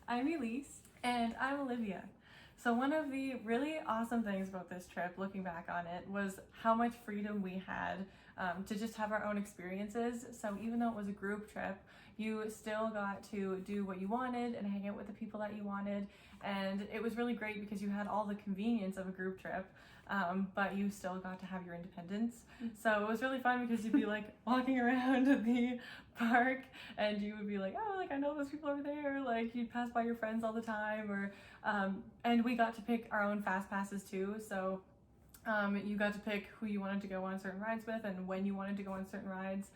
I'm Elise. And I'm Olivia. So one of the really awesome things about this trip, looking back on it, was how much freedom we had to just have our own experiences. So even though it was a group trip, you still got to do what you wanted and hang out with the people that you wanted. And it was really great because you had all the convenience of a group trip, but you still got to have your independence. So it was really fun because you'd be like walking around the park and you would be like, oh, like I know those people over there. Like you'd pass by your friends all the time, or and we got to pick our own fast passes too. So you got to pick who you wanted to go on certain rides with and when you wanted to go on certain rides.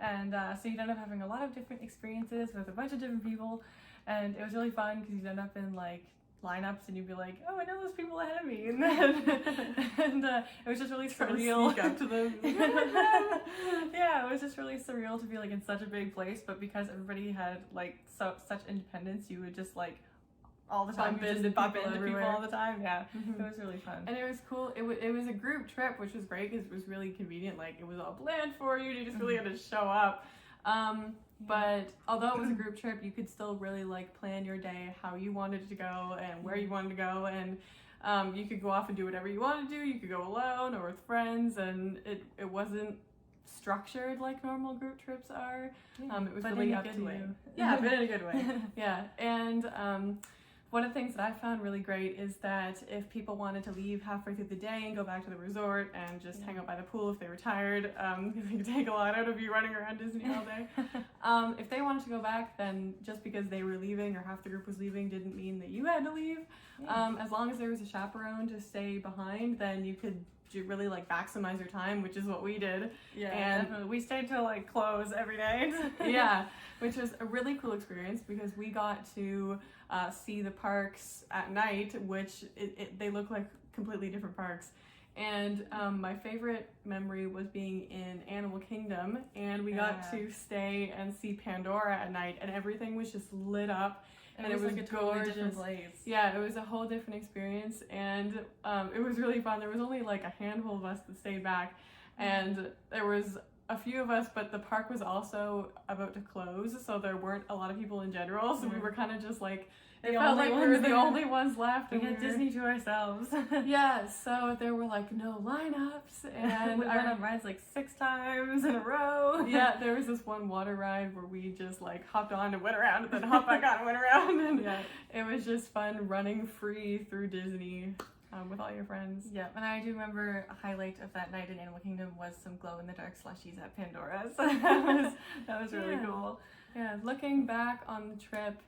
And so you'd end up having a lot of different experiences with a bunch of different people. And it was really fun because you'd end up in like lineups and you'd be like, oh, I know those people ahead of me. And then it was just really surreal. Sneak up to them. Yeah, it was just really surreal to be like in such a big place, but because everybody had like such independence, you would just like all the time bump into people all the time. Yeah, It was really fun. And it was cool. It was a group trip, which was great because it was really convenient. Like it was all planned for you. You just really had to show up. But although it was a group trip, you could still really like plan your day how you wanted to go and where you wanted to go, and you could go off and do whatever you wanted to do. You could go alone or with friends, and it wasn't structured like normal group trips are. It was but really in a up good to way. you. Yeah, but in a good way. Yeah, and one of the things that I found really great is that if people wanted to leave halfway through the day and go back to the resort and just hang out by the pool if they were tired, because it could take a lot out of you running around Disney all day. If they wanted to go back, then just because they were leaving or half the group was leaving didn't mean that you had to leave. As long as there was a chaperone to stay behind, then you could really like maximize your time, which is what we did. Yeah, and definitely. We stayed till like close every day. Yeah, which was a really cool experience because we got to see the parks at night, which they look like completely different parks. And my favorite memory was being in Animal Kingdom, and we got to stay and see Pandora at night, and everything was just lit up. And it was like a totally different place. Yeah, it was a whole different experience, and it was really fun. There was only like a handful of us that stayed back, and there was a few of us, but the park was also about to close, so there weren't a lot of people in general, so we were kind of just like, it felt like we were the only ones left. We had Disney to ourselves. Yeah, so there were like no lineups, and we went on rides like 6 times in a row. Yeah, there was this one water ride where we just like hopped on and went around and then hopped back on and went around, and it was just fun running free through Disney with all your friends. Yeah, and I do remember a highlight of that night in Animal Kingdom was some glow-in-the-dark slushies at Pandora's. That was really cool. Yeah, looking back on the trip,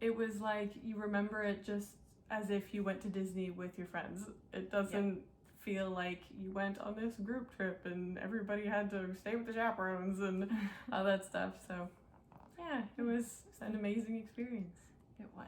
it was like you remember it just as if you went to Disney with your friends. It doesn't feel like you went on this group trip and everybody had to stay with the chaperones and all that stuff. So yeah, it was an amazing experience. It was.